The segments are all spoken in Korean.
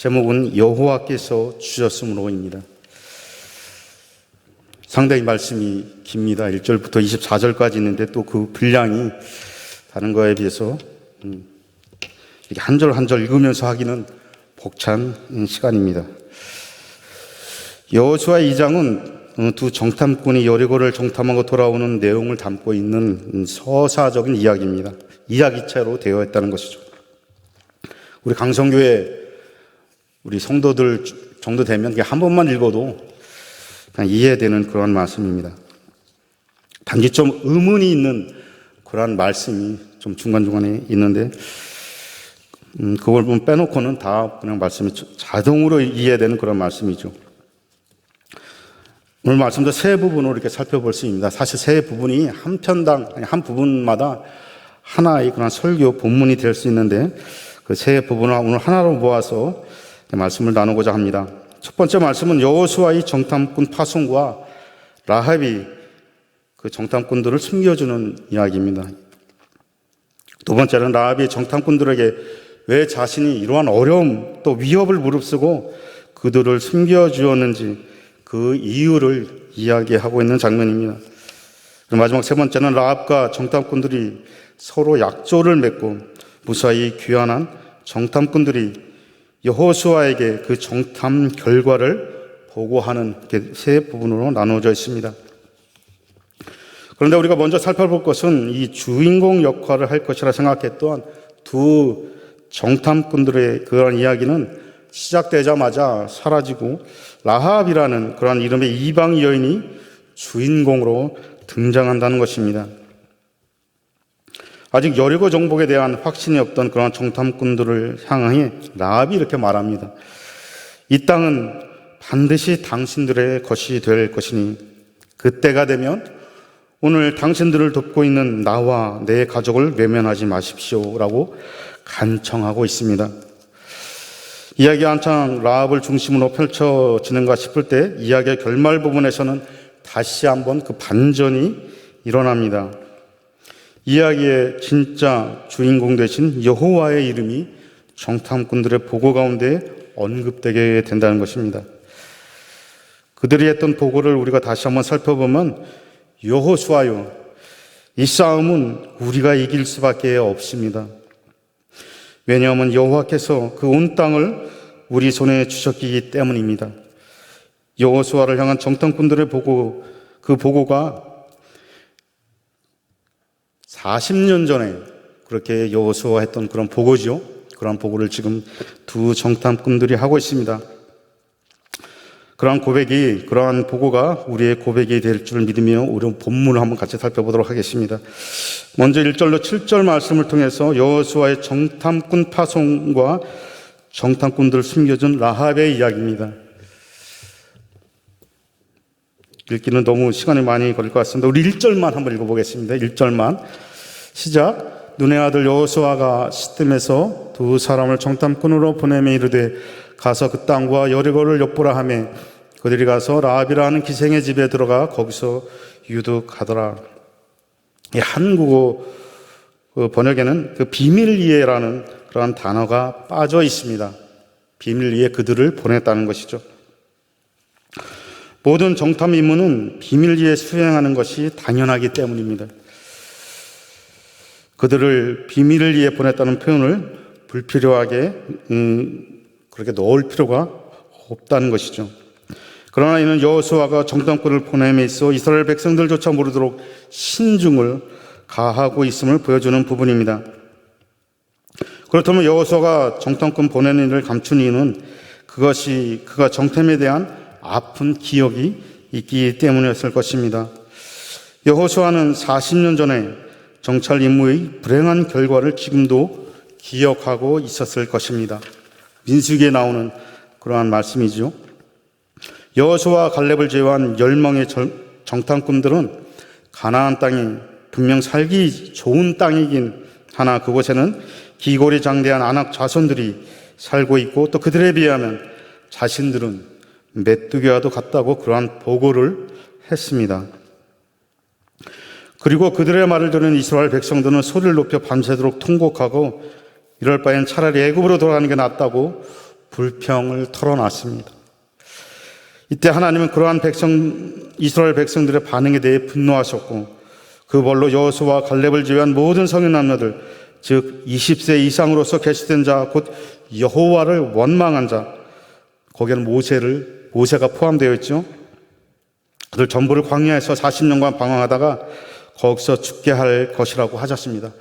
제목은 여호와께서 주셨으므로입니다. 상당히 말씀이 깁니다. 1절부터 24절까지 있는데 또 그 분량이 다른 거에 비해서 이렇게 한 절 한 절 읽으면서 하기는 벅찬 시간입니다. 여호수아 2장은 두 정탐꾼이 여리고를 정탐하고 돌아오는 내용을 담고 있는 서사적인 이야기입니다. 이야기체로 되어 있다는 것이죠. 우리 강성교회 우리 성도들 정도 되면 한 번만 읽어도 그냥 이해되는 그런 말씀입니다. 단지 좀 의문이 있는 그런 말씀이 좀 중간중간에 있는데 그걸 좀 빼놓고는 다 그냥 말씀이 자동으로 이해되는 그런 말씀이죠. 오늘 말씀도 세 부분으로 이렇게 살펴볼 수 있습니다. 사실 세 부분이 한 편당, 한 부분마다 하나의 그런 설교 본문이 될 수 있는데 그 세 부분을 오늘 하나로 모아서 말씀을 나누고자 합니다. 첫 번째 말씀은 여호수아의 정탐꾼 파송과 라합이 그 정탐꾼들을 숨겨주는 이야기입니다. 두 번째는 라합이 정탐꾼들에게 왜 자신이 이러한 어려움 또 위협을 무릅쓰고 그들을 숨겨주었는지 그 이유를 이야기하고 있는 장면입니다. 마지막 세 번째는 라합과 정탐꾼들이 서로 약조를 맺고 무사히 귀환한 정탐꾼들이 여호수아에게 그 정탐 결과를 보고하는 세 부분으로 나누어져 있습니다. 그런데 우리가 먼저 살펴볼 것은 이 주인공 역할을 할 것이라 생각했던 두 정탐꾼들의 그런 이야기는 시작되자마자 사라지고 라합이라는 그런 이름의 이방 여인이 주인공으로 등장한다는 것입니다. 아직 여리고 정복에 대한 확신이 없던 그런 정탐꾼들을 향해 라합이 이렇게 말합니다. 이 땅은 반드시 당신들의 것이 될 것이니 그때가 되면 오늘 당신들을 돕고 있는 나와 내 가족을 외면하지 마십시오라고 간청하고 있습니다. 이야기가 한창 라합을 중심으로 펼쳐지는가 싶을 때 이야기의 결말 부분에서는 다시 한번 그 반전이 일어납니다. 이야기의 진짜 주인공 되신 여호와의 이름이 정탐꾼들의 보고 가운데 언급되게 된다는 것입니다. 그들이 했던 보고를 우리가 다시 한번 살펴보면 여호수아요, 이 싸움은 우리가 이길 수밖에 없습니다. 왜냐하면 여호와께서 그 온 땅을 우리 손에 주셨기 때문입니다. 여호수아를 향한 정탐꾼들의 보고, 그 보고가 40년 전에 그렇게 여호수아가 했던 그런 보고죠. 그런 보고를 지금 두 정탐꾼들이 하고 있습니다. 그러한 보고가 우리의 고백이 될 줄 믿으며 우리 본문을 한번 같이 살펴보도록 하겠습니다. 먼저 1절로 7절 말씀을 통해서 여호수아의 정탐꾼 파송과 정탐꾼들을 숨겨준 라합의 이야기입니다. 읽기는 너무 시간이 많이 걸릴 것 같습니다. 우리 1절만 한번 읽어보겠습니다. 1절만 시작. 눈의 아들 여호수아가 시뜸에서 두 사람을 정탐꾼으로 보내매 이르되 가서 그 땅과 여리고를 엿보라 하매 그들이 가서 라합이라 하는 기생의 집에 들어가 거기서 유득하더라. 이 한국어 번역에는 그 비밀리에라는 그런 단어가 빠져 있습니다. 비밀리에 그들을 보냈다는 것이죠. 모든 정탐 임무는 비밀리에 수행하는 것이 당연하기 때문입니다. 그들을 비밀리에 보냈다는 표현을 불필요하게 그렇게 넣을 필요가 없다는 것이죠. 그러나 이는 여호수아가 정탐꾼을 보냄에 있어 이스라엘 백성들조차 모르도록 신중을 가하고 있음을 보여주는 부분입니다. 그렇다면 여호수아가 정탐꾼 보내는 일을 감춘 이유는 그것이 그가 정탐에 대한 아픈 기억이 있기 때문이었을 것입니다. 여호수아는 40년 전에 정찰 임무의 불행한 결과를 지금도 기억하고 있었을 것입니다. 민수기에 나오는 그러한 말씀이죠. 여호수아와 갈렙을 제외한 10명의 정탐꾼들은 가나안 땅이 분명 살기 좋은 땅이긴 하나 그곳에는 기골이 장대한 아낙 자손들이 살고 있고 또 그들에 비하면 자신들은 메뚜기와도 같다고 그러한 보고를 했습니다. 그리고 그들의 말을 들은 이스라엘 백성들은 소리를 높여 밤새도록 통곡하고 이럴 바엔 차라리 애굽으로 돌아가는 게 낫다고 불평을 털어놨습니다. 이때 하나님은 그러한 이스라엘 백성들의 반응에 대해 분노하셨고 그 벌로 여호수아와 갈렙을 제외한 모든 성인 남녀들, 즉 20세 이상으로서 계시된 자, 곧 여호와를 원망한 자, 거기에는 모세가 포함되어 있죠. 그들 전부를 광야에서 40년간 방황하다가 거기서 죽게 할 것이라고 하셨습니다.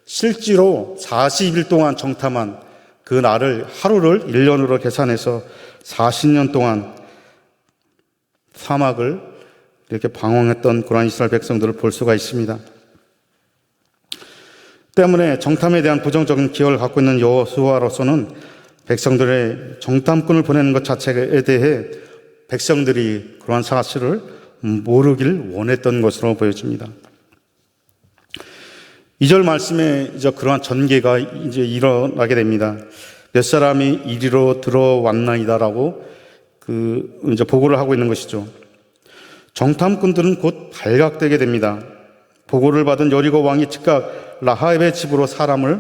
실제로 40일 동안 정탐한 그 날을 하루를 1년으로 계산해서 40년 동안 사막을 이렇게 방황했던 그러한 이스라엘 백성들을 볼 수가 있습니다. 때문에 정탐에 대한 부정적인 기억을 갖고 있는 여호수아로서는 백성들의 정탐꾼을 보내는 것 자체에 대해 백성들이 그러한 사실을 모르길 원했던 것으로 보여집니다. 2절 말씀에 이제 그러한 전개가 이제 일어나게 됩니다. 몇 사람이 이리로 들어왔나이다라고 이제 보고를 하고 있는 것이죠. 정탐꾼들은 곧 발각되게 됩니다. 보고를 받은 여리고 왕이 즉각 라합의 집으로 사람을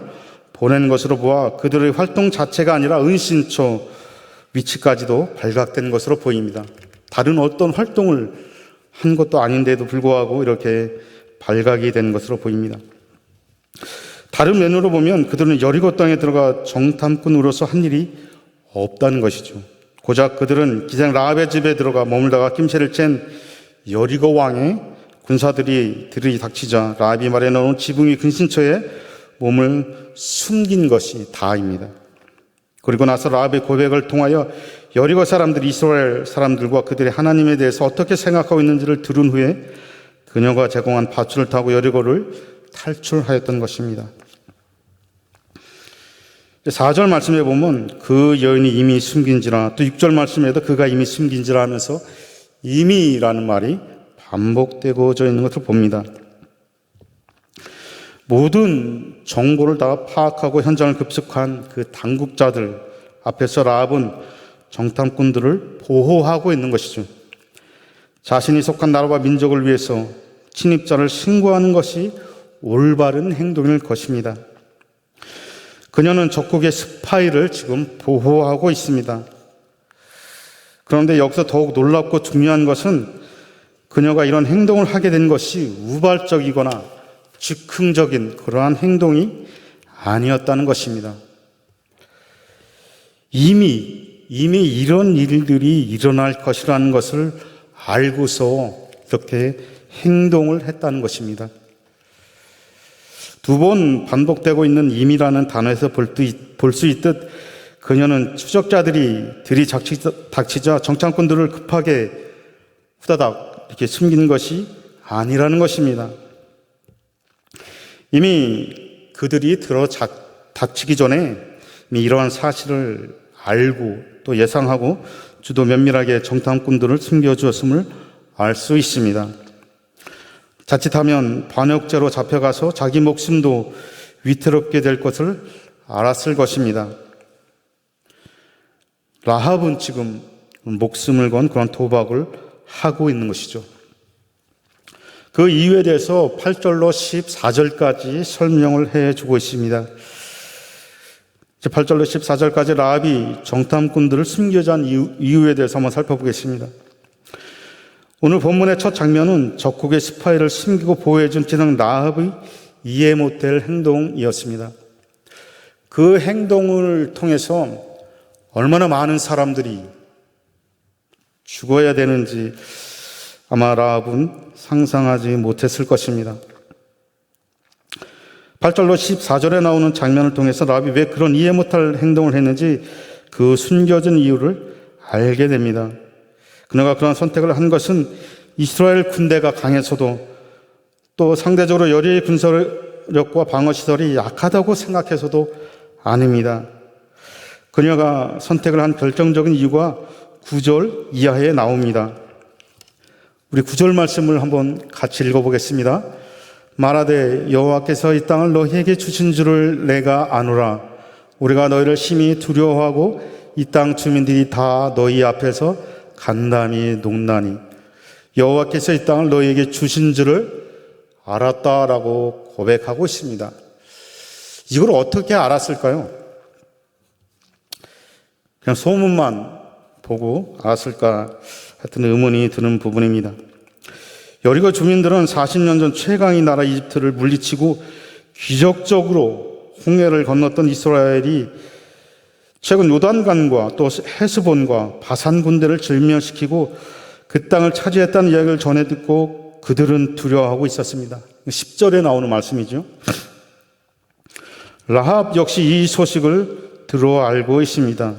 보낸 것으로 보아 그들의 활동 자체가 아니라 은신처 위치까지도 발각된 것으로 보입니다. 다른 어떤 활동을 한 것도 아닌데도 불구하고 이렇게 발각이 된 것으로 보입니다. 다른 면으로 보면 그들은 여리고 땅에 들어가 정탐꾼으로서 한 일이 없다는 것이죠. 고작 그들은 기생 라합의 집에 들어가 머물다가 낌새를 쨘 여리고 왕의 군사들이 들이닥치자 라합이 마련해놓은 지붕 위 근신처에 몸을 숨긴 것이 다입니다. 그리고 나서 라합의 고백을 통하여 여리고 사람들이 이스라엘 사람들과 그들의 하나님에 대해서 어떻게 생각하고 있는지를 들은 후에 그녀가 제공한 밧줄을 타고 여리고를 탈출하였던 것입니다. 4절 말씀에 보면 그 여인이 이미 숨긴지라, 또 6절 말씀에도 그가 이미 숨긴지라 하면서 이미라는 말이 반복되고져 있는 것을 봅니다. 모든 정보를 다 파악하고 현장을 급습한 그 당국자들 앞에서 라합은 정탐꾼들을 보호하고 있는 것이죠. 자신이 속한 나라와 민족을 위해서 침입자를 신고하는 것이 올바른 행동일 것입니다. 그녀는 적국의 스파이를 지금 보호하고 있습니다. 그런데 여기서 더욱 놀랍고 중요한 것은 그녀가 이런 행동을 하게 된 것이 우발적이거나 즉흥적인 그러한 행동이 아니었다는 것입니다. 이미 이런 일들이 일어날 것이라는 것을 알고서 이렇게 행동을 했다는 것입니다. 2번 반복되고 있는 임이라는 단어에서 볼 수 있듯 그녀는 추적자들이 들이닥치자 정탐꾼들을 급하게 후다닥 이렇게 숨기는 것이 아니라는 것입니다. 이미 그들이 닥치기 전에 이미 이러한 사실을 알고 또 예상하고 주도 면밀하게 정탐꾼들을 숨겨주었음을 알 수 있습니다. 자칫하면 반역죄로 잡혀가서 자기 목숨도 위태롭게 될 것을 알았을 것입니다. 라합은 지금 목숨을 건 그런 도박을 하고 있는 것이죠. 그 이유에 대해서 8절로 14절까지 설명을 해주고 있습니다. 8절로 14절까지 라합이 정탐꾼들을 숨기고자 한 이유에 대해서 한번 살펴보겠습니다. 오늘 본문의 첫 장면은 적국의 스파이를 숨기고 보호해준 지능 라합의 이해 못할 행동이었습니다. 그 행동을 통해서 얼마나 많은 사람들이 죽어야 되는지 아마 라합은 상상하지 못했을 것입니다. 8절로 14절에 나오는 장면을 통해서 라합이 왜 그런 이해 못할 행동을 했는지 그 숨겨진 이유를 알게 됩니다. 그녀가 그런 선택을 한 것은 이스라엘 군대가 강해서도 또 상대적으로 여리의 군사력과 방어시설이 약하다고 생각해서도 아닙니다. 그녀가 선택을 한 결정적인 이유가 9절 이하에 나옵니다. 우리 9절 말씀을 한번 같이 읽어보겠습니다. 말하되 여호와께서 이 땅을 너희에게 주신 줄을 내가 아노라. 우리가 너희를 심히 두려워하고 이 땅 주민들이 다 너희 앞에서 간담이 녹나니 여호와께서 이 땅을 너희에게 주신 줄을 알았다라고 고백하고 있습니다. 이걸 어떻게 알았을까요? 그냥 소문만 보고 알았을까 하여튼 의문이 드는 부분입니다. 여리고 주민들은 40년 전 최강의 나라 이집트를 물리치고 기적적으로 홍해를 건넜던 이스라엘이 최근 요단강과 또 헤스본과 바산 군대를 절멸시키고 그 땅을 차지했다는 이야기를 전해 듣고 그들은 두려워하고 있었습니다. 10절에 나오는 말씀이죠. 라합 역시 이 소식을 들어 알고 있습니다.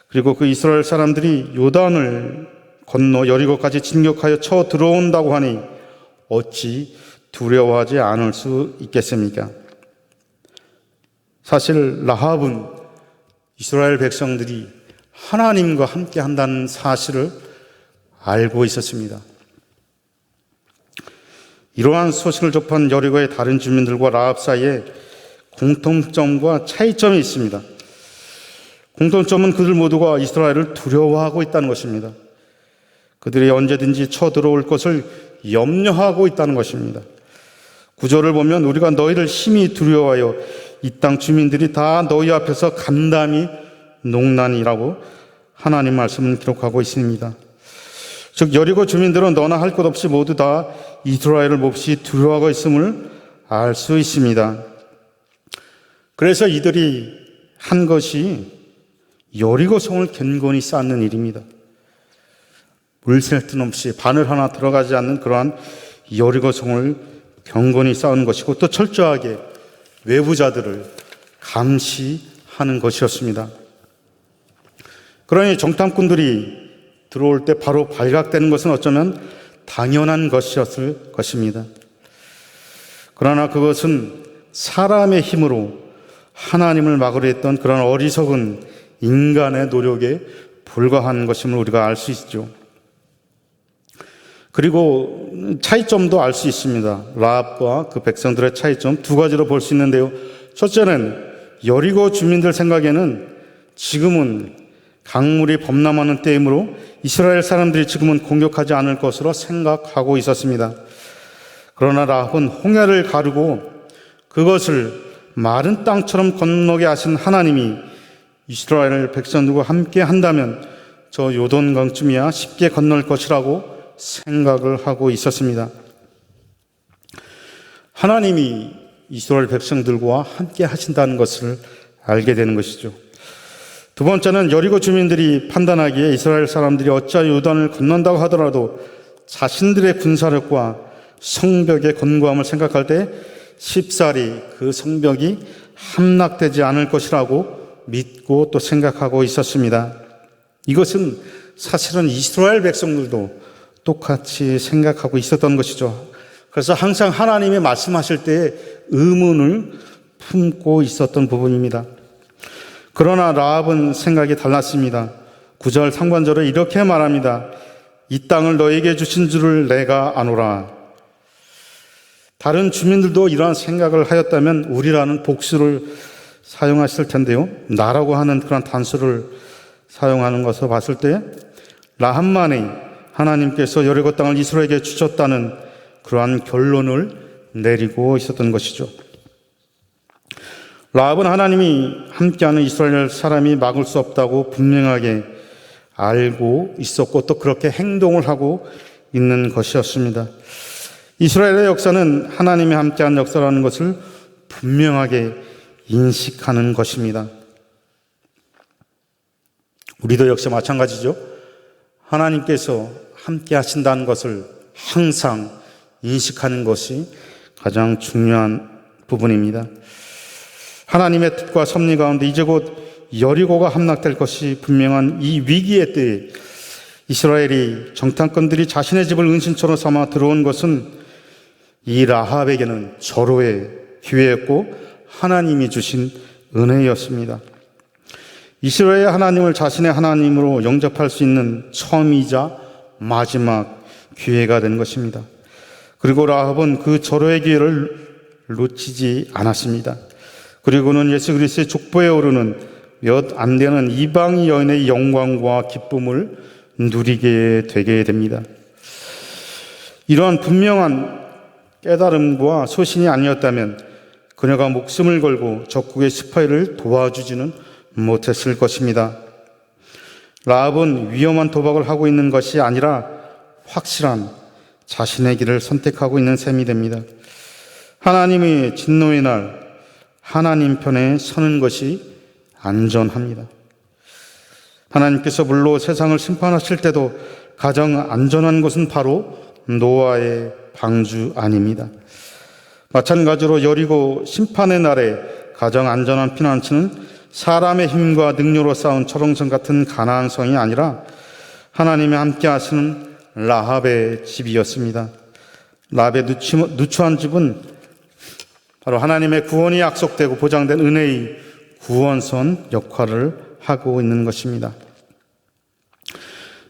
그리고 그 이스라엘 사람들이 요단을 건너 여리고까지 진격하여 쳐 들어온다고 하니 어찌 두려워하지 않을 수 있겠습니까? 사실 라합은 이스라엘 백성들이 하나님과 함께 한다는 사실을 알고 있었습니다. 이러한 소식을 접한 여리고의 다른 주민들과 라합 사이에 공통점과 차이점이 있습니다. 공통점은 그들 모두가 이스라엘을 두려워하고 있다는 것입니다. 그들이 언제든지 쳐들어올 것을 염려하고 있다는 것입니다. 구절을 보면 우리가 너희를 심히 두려워하여 이 땅 주민들이 다 너희 앞에서 간담이 농난이라고 하나님 말씀은 기록하고 있습니다. 즉 여리고 주민들은 너나 할 것 없이 모두 다 이스라엘을 몹시 두려워하고 있음을 알 수 있습니다. 그래서 이들이 한 것이 여리고 성을 견고히 쌓는 일입니다. 물샐 틈 없이 바늘 하나 들어가지 않는 그러한 여리고 성을 견고히 쌓은 것이고 또 철저하게 외부자들을 감시하는 것이었습니다. 그러니 정탐꾼들이 들어올 때 바로 발각되는 것은 어쩌면 당연한 것이었을 것입니다. 그러나 그것은 사람의 힘으로 하나님을 막으려 했던 그런 어리석은 인간의 노력에 불과한 것임을 우리가 알 수 있죠. 그리고 차이점도 알 수 있습니다. 라합과 그 백성들의 차이점 두 가지로 볼 수 있는데요. 첫째는 여리고 주민들 생각에는 지금은 강물이 범람하는 때이므로 이스라엘 사람들이 지금은 공격하지 않을 것으로 생각하고 있었습니다. 그러나 라합은 홍해를 가르고 그것을 마른 땅처럼 건너게 하신 하나님이 이스라엘 백성들과 함께 한다면 저 요단강쯤이야 쉽게 건널 것이라고 생각을 하고 있었습니다. 하나님이 이스라엘 백성들과 함께 하신다는 것을 알게 되는 것이죠. 두 번째는 여리고 주민들이 판단하기에 이스라엘 사람들이 어찌 요단을 건넌다고 하더라도 자신들의 군사력과 성벽의 견고함을 생각할 때 쉽사리 그 성벽이 함락되지 않을 것이라고 믿고 또 생각하고 있었습니다. 이것은 사실은 이스라엘 백성들도 똑같이 생각하고 있었던 것이죠. 그래서 항상 하나님이 말씀하실 때 의문을 품고 있었던 부분입니다. 그러나 라합은 생각이 달랐습니다. 9절 상반절에 이렇게 말합니다. 이 땅을 너에게 주신 줄을 내가 아노라. 다른 주민들도 이러한 생각을 하였다면 우리라는 복수를 사용했을 텐데요. 나라고 하는 그런 단수를 사용하는 것을 봤을 때 라합만이 하나님께서 여리고 땅을 이스라엘에게 주셨다는 그러한 결론을 내리고 있었던 것이죠. 라합은 하나님이 함께하는 이스라엘 사람이 막을 수 없다고 분명하게 알고 있었고 또 그렇게 행동을 하고 있는 것이었습니다. 이스라엘의 역사는 하나님이 함께한 역사라는 것을 분명하게 인식하는 것입니다. 우리도 역시 마찬가지죠. 하나님께서 함께 하신다는 것을 항상 인식하는 것이 가장 중요한 부분입니다. 하나님의 뜻과 섭리 가운데 이제 곧 여리고가 함락될 것이 분명한 이 위기의 때에 이스라엘이 정탐꾼들이 자신의 집을 은신처로 삼아 들어온 것은 이 라합에게는 절호의 기회였고 하나님이 주신 은혜였습니다. 이스라엘의 하나님을 자신의 하나님으로 영접할 수 있는 처음이자 마지막 기회가 된 것입니다. 그리고 라합은 그 절호의 기회를 놓치지 않았습니다. 그리고는 예수 그리스도의 족보에 오르는 몇 안 되는 이방 여인의 영광과 기쁨을 누리게 되게 됩니다. 이러한 분명한 깨달음과 소신이 아니었다면 그녀가 목숨을 걸고 적국의 스파이를 도와주지는 못했을 것입니다. 라합은 위험한 도박을 하고 있는 것이 아니라 확실한 자신의 길을 선택하고 있는 셈이 됩니다. 하나님의 진노의 날 하나님 편에 서는 것이 안전합니다. 하나님께서 물로 세상을 심판하실 때도 가장 안전한 것은 바로 노아의 방주 안입니다. 마찬가지로 여리고 심판의 날에 가장 안전한 피난처는 사람의 힘과 능력으로 쌓은 철옹성 같은 가나안 성이 아니라 하나님이 함께 하시는 라합의 집이었습니다. 라합의 누추한 집은 바로 하나님의 구원이 약속되고 보장된 은혜의 구원선 역할을 하고 있는 것입니다.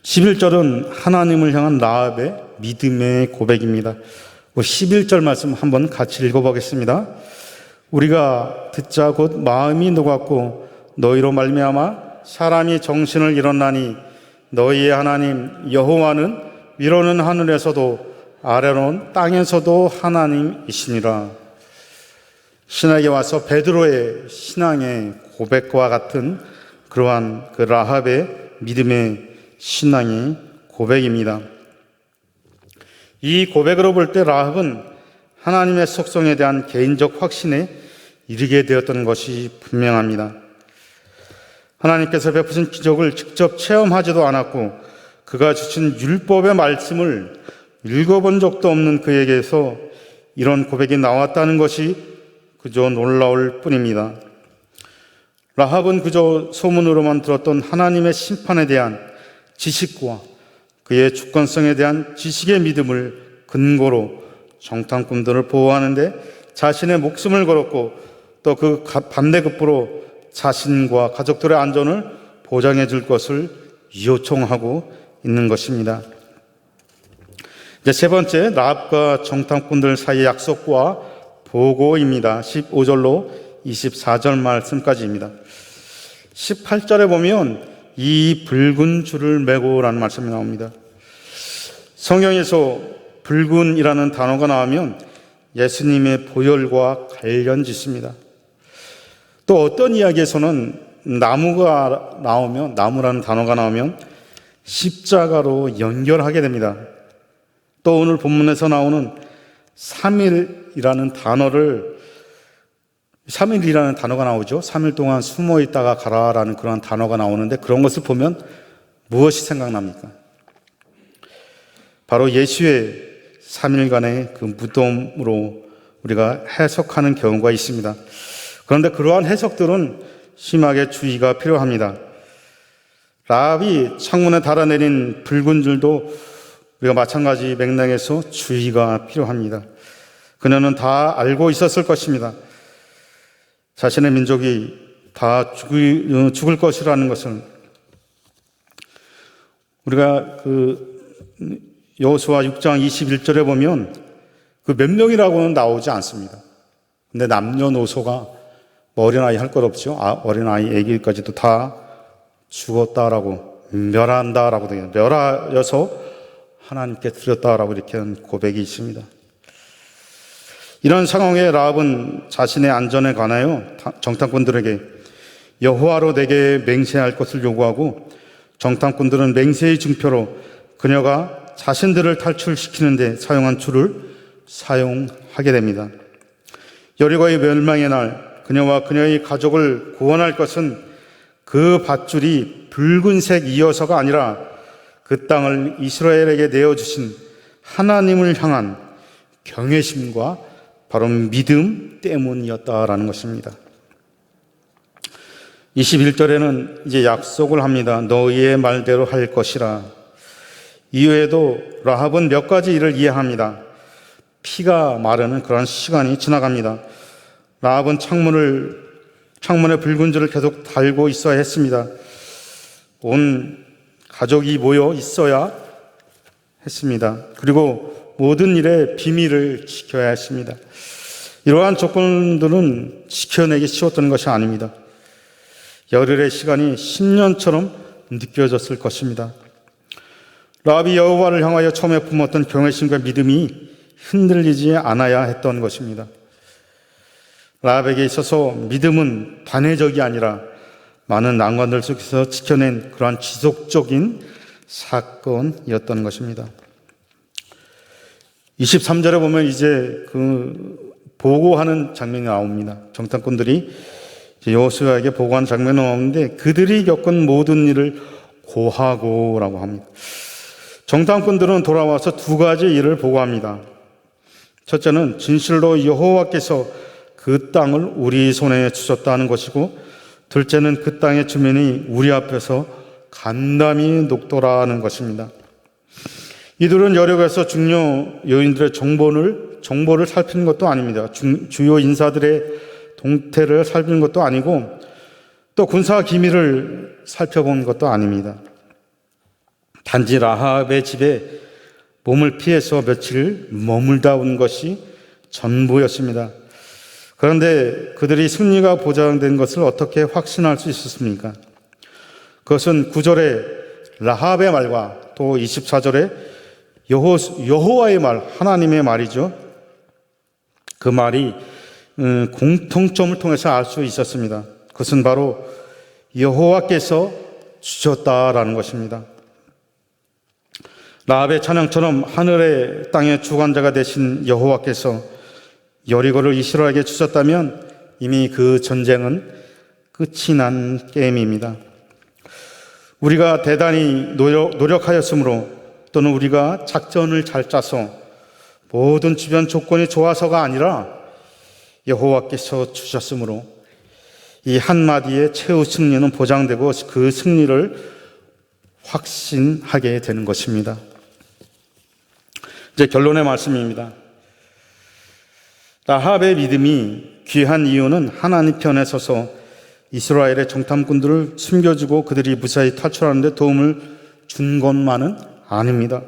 11절은 하나님을 향한 라합의 믿음의 고백입니다. 11절 말씀 한번 같이 읽어보겠습니다. 우리가 듣자 곧 마음이 녹았고 너희로 말미암아 사람이 정신을 잃었나니 너희의 하나님 여호와는 위로는 하늘에서도 아래로는 땅에서도 하나님이시니라. 신에게 와서 베드로의 신앙의 고백과 같은 그러한 그 라합의 믿음의 신앙의 고백입니다. 이 고백으로 볼 때 라합은 하나님의 속성에 대한 개인적 확신에 이르게 되었던 것이 분명합니다. 하나님께서 베푸신 기적을 직접 체험하지도 않았고 그가 주신 율법의 말씀을 읽어본 적도 없는 그에게서 이런 고백이 나왔다는 것이 그저 놀라울 뿐입니다. 라합은 그저 소문으로만 들었던 하나님의 심판에 대한 지식과 그의 주권성에 대한 지식의 믿음을 근거로 정탐꾼들을 보호하는데 자신의 목숨을 걸었고 또 그 반대급부로 자신과 가족들의 안전을 보장해 줄 것을 요청하고 있는 것입니다. 이제 세 번째, 라합과 정탐꾼들 사이의 약속과 보고입니다. 15절로 24절 말씀까지입니다. 18절에 보면 이 붉은 줄을 메고라는 말씀이 나옵니다. 성경에서 붉은이라는 단어가 나오면 예수님의 보혈과 관련짓습니다. 또 어떤 이야기에서는 나무라는 단어가 나오면 십자가로 연결하게 됩니다. 또 오늘 본문에서 나오는 3일이라는 단어가 나오죠. 3일 동안 숨어 있다가 가라라는 그런 단어가 나오는데 그런 것을 보면 무엇이 생각납니까? 바로 예수의 3일간의 그 무덤으로 우리가 해석하는 경우가 있습니다. 그런데 그러한 해석들은 심하게 주의가 필요합니다. 라합이 창문에 달아내린 붉은 줄도 우리가 마찬가지 맥락에서 주의가 필요합니다. 그녀는 다 알고 있었을 것입니다. 자신의 민족이 다 죽을 것이라는 것은 우리가 여호수아 6장 21절에 보면 그 몇 명이라고는 나오지 않습니다. 근데 남녀노소가 어린아이 할 것 없죠. 어린아이 애기까지도 다 죽었다라고 멸한다라고 되어 멸하여서 하나님께 드렸다라고 이렇게 한 고백이 있습니다. 이런 상황에 라합은 자신의 안전에 관하여 정탐꾼들에게 여호와로 내게 맹세할 것을 요구하고 정탐꾼들은 맹세의 증표로 그녀가 자신들을 탈출시키는데 사용한 줄을 사용하게 됩니다. 여리고의 멸망의 날 그녀와 그녀의 가족을 구원할 것은 그 밧줄이 붉은색이어서가 아니라 그 땅을 이스라엘에게 내어주신 하나님을 향한 경외심과 바로 믿음 때문이었다라는 것입니다. 21절에는 이제 약속을 합니다. 너희의 말대로 할 것이라. 이후에도 라합은 몇 가지 일을 이해합니다. 피가 마르는 그런 시간이 지나갑니다. 라합은 창문에 붉은 줄을 계속 달고 있어야 했습니다. 온 가족이 모여 있어야 했습니다. 그리고 모든 일의 비밀을 지켜야 했습니다. 이러한 조건들은 지켜내기 쉬웠던 것이 아닙니다. 열흘의 시간이 10년처럼 느껴졌을 것입니다. 라합이 여호와를 향하여 처음에 품었던 경외심과 믿음이 흔들리지 않아야 했던 것입니다. 라합에게 있어서 믿음은 단회적이 아니라 많은 난관들 속에서 지켜낸 그러한 지속적인 사건이었던 것입니다. 23절에 보면 이제 그 보고하는 장면이 나옵니다. 정탐꾼들이 여호수아에게 보고하는 장면이 나오는데 그들이 겪은 모든 일을 고하고라고 합니다. 정탐꾼들은 돌아와서 두 가지 일을 보고합니다. 첫째는 진실로 여호와께서 그 땅을 우리 손에 주셨다는 것이고, 둘째는 그 땅의 주민이 우리 앞에서 간담이 녹더라는 것입니다. 이들은 여력에서 중요 요인들의 정보를 살피는 것도 아닙니다. 주요 인사들의 동태를 살피는 것도 아니고, 또 군사 기밀을 살펴본 것도 아닙니다. 단지 라합의 집에 몸을 피해서 며칠 머물다 온 것이 전부였습니다. 그런데 그들이 승리가 보장된 것을 어떻게 확신할 수 있었습니까? 그것은 9절에 라합의 말과 또 24절에 여호와의 말, 하나님의 말이죠. 그 말이 공통점을 통해서 알 수 있었습니다. 그것은 바로 여호와께서 주셨다라는 것입니다. 라합의 찬양처럼 하늘의 땅의 주관자가 되신 여호와께서 여리고를 이스라엘에게 주셨다면 이미 그 전쟁은 끝이 난 게임입니다. 우리가 대단히 노력하였으므로, 또는 우리가 작전을 잘 짜서 모든 주변 조건이 좋아서가 아니라 여호와께서 주셨으므로 이 한마디의 최후 승리는 보장되고 그 승리를 확신하게 되는 것입니다. 이제 결론의 말씀입니다. 라합의 믿음이 귀한 이유는 하나님 편에 서서 이스라엘의 정탐꾼들을 숨겨주고 그들이 무사히 탈출하는 데 도움을 준 것만은 아닙니다.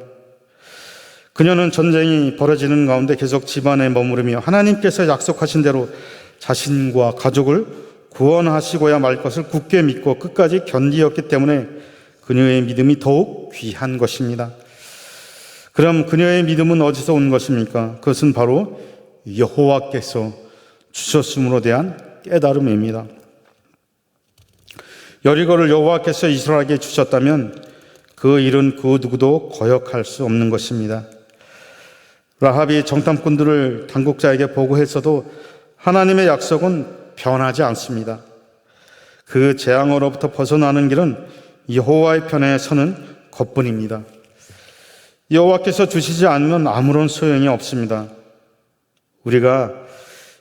그녀는 전쟁이 벌어지는 가운데 계속 집안에 머무르며 하나님께서 약속하신 대로 자신과 가족을 구원하시고야 말 것을 굳게 믿고 끝까지 견디었기 때문에 그녀의 믿음이 더욱 귀한 것입니다. 그럼 그녀의 믿음은 어디서 온 것입니까? 그것은 바로 여호와께서 주셨음으로 대한 깨달음입니다. 여리고를 여호와께서 이스라엘에게 주셨다면 그 일은 그 누구도 거역할 수 없는 것입니다. 라합이 정탐꾼들을 당국자에게 보고했어도 하나님의 약속은 변하지 않습니다. 그 재앙으로부터 벗어나는 길은 여호와의 편에 서는 것뿐입니다. 여호와께서 주시지 않으면 아무런 소용이 없습니다. 우리가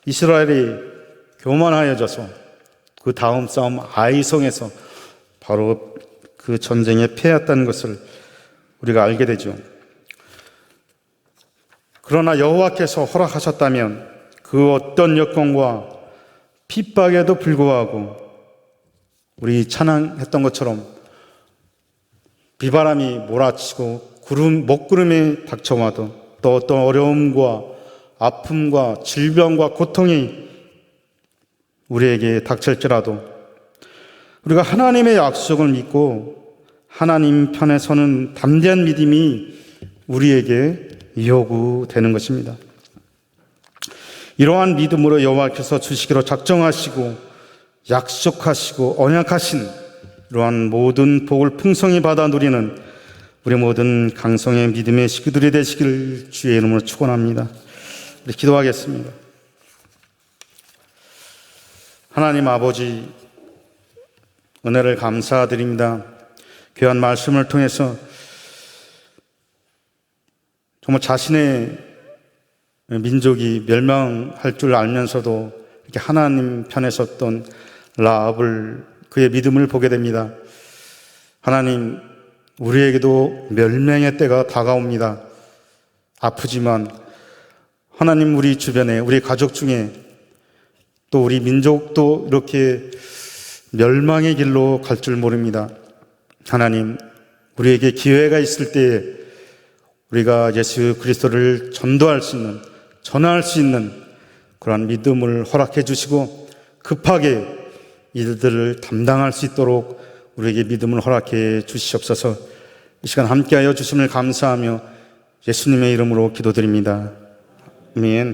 이스라엘이 교만하여져서 그 다음 싸움 아이성에서 바로 그 전쟁에 패했다는 것을 우리가 알게 되죠. 그러나 여호와께서 허락하셨다면 그 어떤 여건과 핍박에도 불구하고 우리 찬양했던 것처럼 비바람이 몰아치고 먹구름이 닥쳐와도 또 어떤 어려움과 아픔과 질병과 고통이 우리에게 닥칠지라도 우리가 하나님의 약속을 믿고 하나님 편에 서는 담대한 믿음이 우리에게 요구되는 것입니다. 이러한 믿음으로 여호와께서 주시기로 작정하시고 약속하시고 언약하신 이러한 모든 복을 풍성히 받아 누리는 우리 모든 강성의 믿음의 식구들이 되시길 주의 이름으로 축원합니다. 우리 기도하겠습니다. 하나님 아버지, 은혜를 감사드립니다. 귀한 말씀을 통해서 정말 자신의 민족이 멸망할 줄 알면서도 이렇게 하나님 편에 섰던 라합을, 그의 믿음을 보게 됩니다. 하나님, 우리에게도 멸망의 때가 다가옵니다. 아프지만 하나님, 우리 주변에, 우리 가족 중에 또 우리 민족도 이렇게 멸망의 길로 갈 줄 모릅니다. 하나님, 우리에게 기회가 있을 때에 우리가 예수 그리스도를 전도할 수 있는, 전할 수 있는 그러한 믿음을 허락해 주시고 급하게 이들을 담당할 수 있도록 우리에게 믿음을 허락해 주시옵소서. 이 시간 함께하여 주심을 감사하며 예수님의 이름으로 기도드립니다. 아멘.